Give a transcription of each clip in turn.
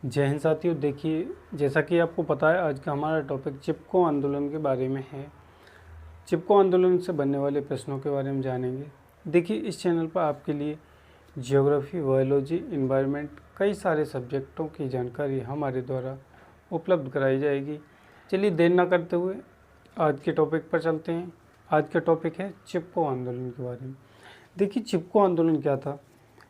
जय हिंद साथियों। देखिए, जैसा कि आपको पता है, आज का हमारा टॉपिक चिपको आंदोलन के बारे में है। चिपको आंदोलन से बनने वाले प्रश्नों के बारे में जानेंगे। देखिए, इस चैनल पर आपके लिए ज्योग्राफी, बायोलॉजी, इन्वायरमेंट, कई सारे सब्जेक्टों की जानकारी हमारे द्वारा उपलब्ध कराई जाएगी। चलिए देर ना करते हुए आज के टॉपिक पर चलते हैं। आज का टॉपिक है चिपको आंदोलन के बारे में। देखिए, चिपको आंदोलन क्या था।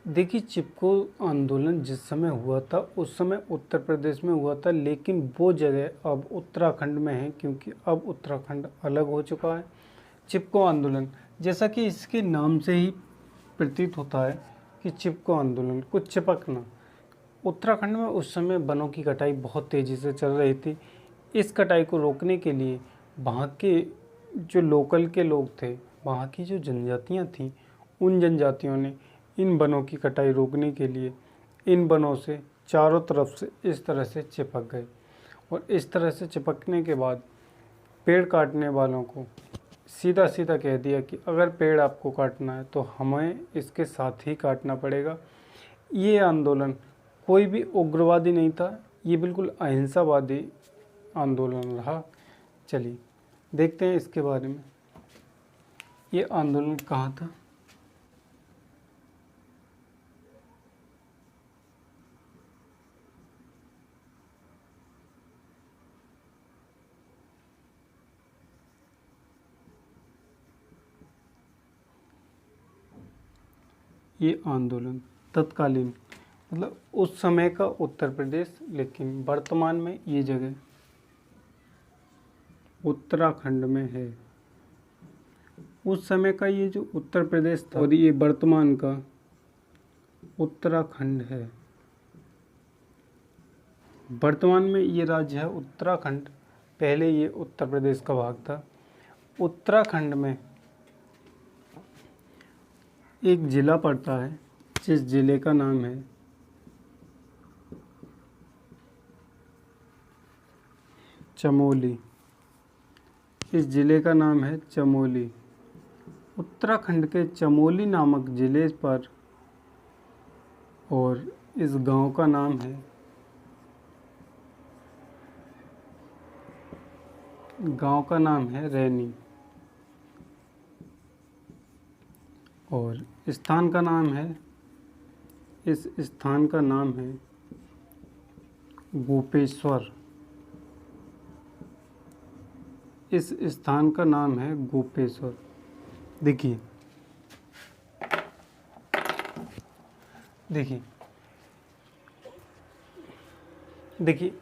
देखिए, चिपको आंदोलन जिस समय हुआ था उस समय उत्तर प्रदेश में हुआ था, लेकिन वो जगह अब उत्तराखंड में है, क्योंकि अब उत्तराखंड अलग हो चुका है। चिपको आंदोलन, जैसा कि इसके नाम से ही प्रतीत होता है कि चिपको आंदोलन, कुछ चिपकना। उत्तराखंड में उस समय वनों की कटाई बहुत तेज़ी से चल रही थी। इस कटाई को रोकने के लिए वहाँ के जो लोकल के लोग थे, वहाँ की जो जनजातियाँ थीं, उन जनजातियों ने इन वनों की कटाई रोकने के लिए इन वनों से चारों तरफ से इस तरह से चिपक गए। और इस तरह से चिपकने के बाद पेड़ काटने वालों को सीधा सीधा कह दिया कि अगर पेड़ आपको काटना है तो हमें इसके साथ ही काटना पड़ेगा। ये आंदोलन कोई भी उग्रवादी नहीं था, ये बिल्कुल अहिंसावादी आंदोलन रहा। चलिए देखते हैं इसके बारे में, ये आंदोलन कहाँ था। ये आंदोलन तत्कालीन मतलब उस समय का उत्तर प्रदेश, लेकिन वर्तमान में ये जगह उत्तराखंड में है। उस समय का ये जो उत्तर प्रदेश था और ये वर्तमान का उत्तराखंड है। वर्तमान में ये राज्य है उत्तराखंड, पहले ये उत्तर प्रदेश का भाग था। उत्तराखंड में एक ज़िला पड़ता है जिस ज़िले का नाम है चमोली। इस ज़िले का नाम है चमोली। उत्तराखंड के चमोली नामक ज़िले पर, और इस गांव का नाम है, गांव का नाम है रैनी, और स्थान का नाम है, इस स्थान का नाम है गोपेश्वर। इस स्थान का नाम है गोपेश्वर। देखिए देखिए देखिए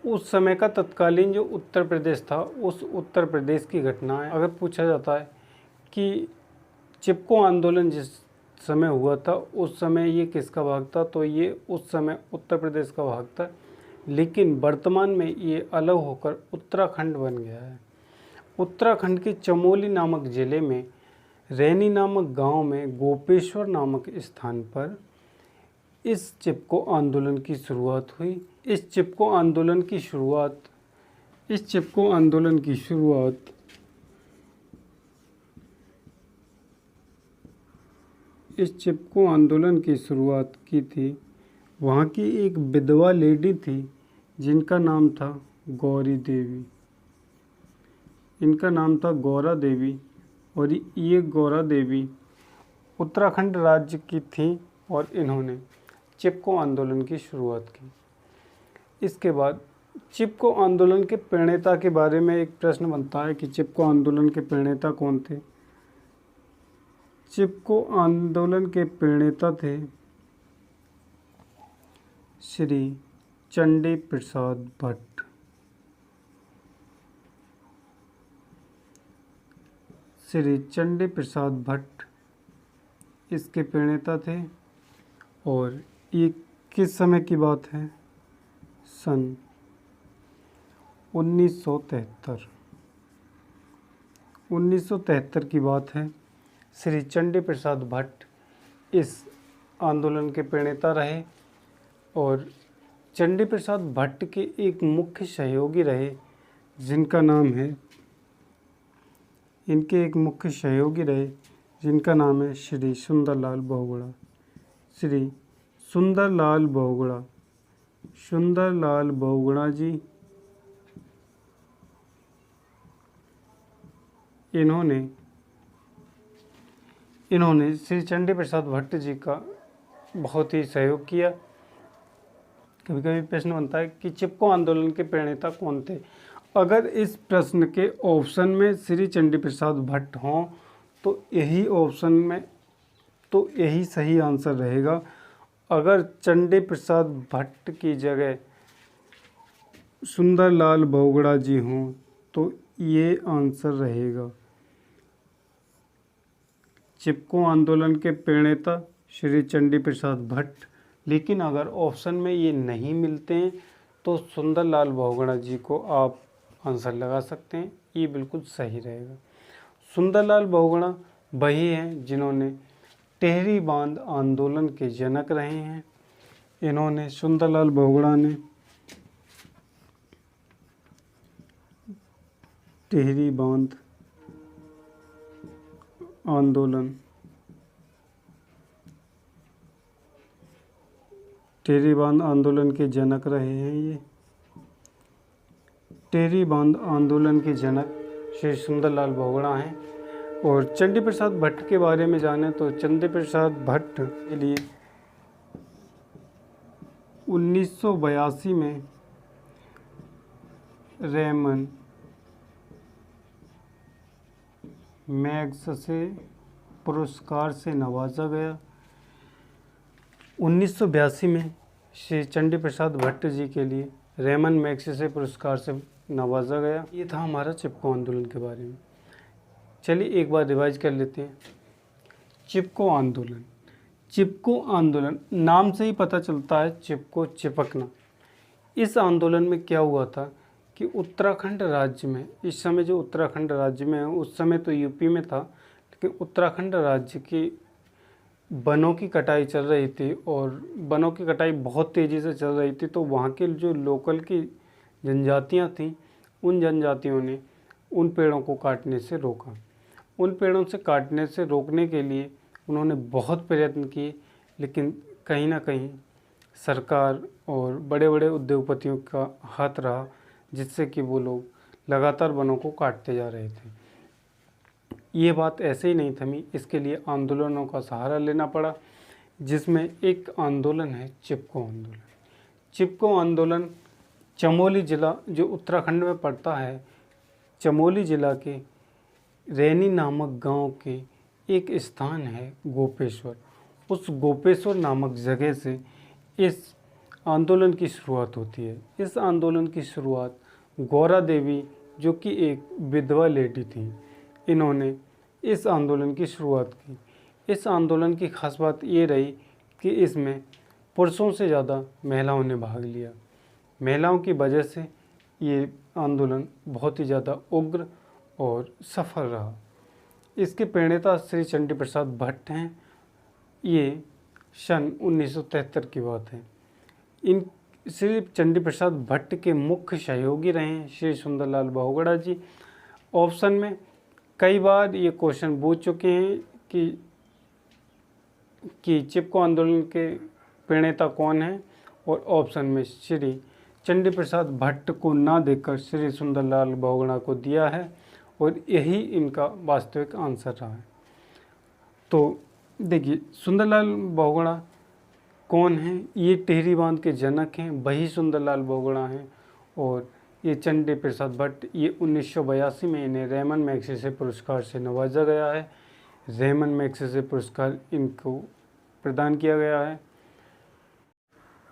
उस समय का तत्कालीन जो उत्तर प्रदेश था, उस उत्तर प्रदेश की घटनाएं अगर पूछा जाता है कि चिपको आंदोलन जिस समय हुआ था उस समय ये किसका भाग था, तो ये उस समय उत्तर प्रदेश का भाग था। लेकिन वर्तमान में ये अलग होकर उत्तराखंड बन गया है। उत्तराखंड के चमोली नामक ज़िले में रैनी नामक गांव में गोपेश्वर नामक स्थान पर इस चिपको आंदोलन की शुरुआत हुई। इस चिपको आंदोलन की शुरुआत की थी वहाँ की एक विधवा लेडी थी जिनका नाम था गौरी देवी। इनका नाम था गौरा देवी, और ये गौरा देवी उत्तराखंड राज्य की थी और इन्होंने चिपको आंदोलन की शुरुआत की। इसके बाद चिपको आंदोलन के प्रणेता के बारे में एक प्रश्न बनता है कि चिपको आंदोलन के प्रणेता कौन थे। चिपको आंदोलन के प्रणेता थे श्री चंडी प्रसाद भट्ट। श्री चंडी प्रसाद भट्ट इसके प्रणेता थे, और ये किस समय की बात है, सन 1973 की बात है। श्री चंडी प्रसाद भट्ट इस आंदोलन के प्रणेता रहे, और चंडी प्रसाद भट्ट के एक मुख्य सहयोगी रहे जिनका नाम है श्री सुंदरलाल बहुगुणा। श्री सुंदरलाल बहुगुणा सुंदरलाल बहुगुणा जी, इन्होंने श्री चंडी प्रसाद भट्ट जी का बहुत ही सहयोग किया। कभी कभी प्रश्न बनता है कि चिपको आंदोलन के प्रणेता कौन थे। अगर इस प्रश्न के ऑप्शन में श्री चंडी प्रसाद भट्ट हों तो यही सही आंसर रहेगा। अगर चंडी प्रसाद भट्ट की जगह सुंदरलाल बहुगुणा जी हों तो ये आंसर रहेगा। चिपको आंदोलन के प्रणेता श्री चंडी प्रसाद भट्ट। लेकिन अगर ऑप्शन में ये नहीं मिलते हैं तो सुंदरलाल बहुगुणा जी को आप आंसर लगा सकते हैं, ये बिल्कुल सही रहेगा। सुंदरलाल बहुगुणा वही हैं जिन्होंने टिहरी बांध आंदोलन के जनक रहे हैं। इन्होंने सुंदरलाल बहुगुणा ने टिहरी बांध आंदोलन के जनक रहे हैं। ये टिहरी बांध आंदोलन के जनक श्री सुंदरलाल बहुगुणा हैं। और चंडी प्रसाद भट्ट के बारे में जाने तो चंडी प्रसाद भट्ट के लिए 1982 में रेमन मैग्सेसे पुरस्कार से नवाजा गया। 1982 में श्री चंडी प्रसाद भट्ट जी के लिए रेमन मैग्सेसे पुरस्कार से नवाजा गया। ये था हमारा चिपको आंदोलन के बारे में। चलिए एक बार रिवाइज कर लेते हैं। चिपको आंदोलन नाम से ही पता चलता है, चिपको चिपकना। इस आंदोलन में क्या हुआ था कि उत्तराखंड राज्य में, इस समय जो उत्तराखंड राज्य में है, उस समय तो यूपी में था, लेकिन उत्तराखंड राज्य की वनों की कटाई चल रही थी और वनों की कटाई बहुत तेज़ी से चल रही थी। तो वहाँ के जो लोकल की जनजातियाँ थीं, उन जनजातियों ने उन पेड़ों को काटने से रोका। उन पेड़ों से काटने से रोकने के लिए उन्होंने बहुत प्रयत्न किए, लेकिन कहीं ना कहीं सरकार और बड़े बड़े उद्योगपतियों का हाथ रहा, जिससे कि वो लोग लगातार वनों को काटते जा रहे थे। ये बात ऐसे ही नहीं थमी, इसके लिए आंदोलनों का सहारा लेना पड़ा, जिसमें एक आंदोलन है चिपको आंदोलन। चिपको आंदोलन चमोली ज़िला जो उत्तराखंड में पड़ता है, चमोली ज़िला के रैनी नामक गांव के एक स्थान है गोपेश्वर। उस गोपेश्वर नामक जगह से इस आंदोलन की शुरुआत होती है। इस आंदोलन की शुरुआत गौरा देवी, जो कि एक विधवा लेडी थी, इन्होंने इस आंदोलन की शुरुआत की। इस आंदोलन की खास बात ये रही कि इसमें पुरुषों से ज़्यादा महिलाओं ने भाग लिया। महिलाओं की वजह से ये आंदोलन बहुत ही ज़्यादा उग्र और सफल रहा। इसके प्रणेता श्री चंडी प्रसाद भट्ट हैं। ये सन 1973 की बात है। इन श्री चंडी प्रसाद भट्ट के मुख्य सहयोगी रहे हैं श्री सुंदरलाल बहुगुणा जी। ऑप्शन में कई बार ये क्वेश्चन पूछ चुके हैं कि चिपको आंदोलन के प्रणेता कौन हैं, और ऑप्शन में श्री चंडी प्रसाद भट्ट को ना देकर श्री सुंदरलाल बहुगुणा को दिया है, और यही इनका वास्तविक आंसर रहा है। तो देखिए, सुंदरलाल बहुगुणा कौन हैं? ये टिहरी बांध के जनक हैं, वही सुंदरलाल बहुगुणा हैं। और ये चंडी प्रसाद भट्ट, ये 1982 में इन्हें रेमन मैग्सेसे पुरस्कार से नवाजा गया है। रेमन मैग्सेसे पुरस्कार इनको प्रदान किया गया है।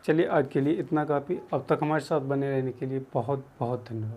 चलिए आज के लिए इतना काफ़ी। अब तक हमारे साथ बने रहने के लिए बहुत बहुत धन्यवाद।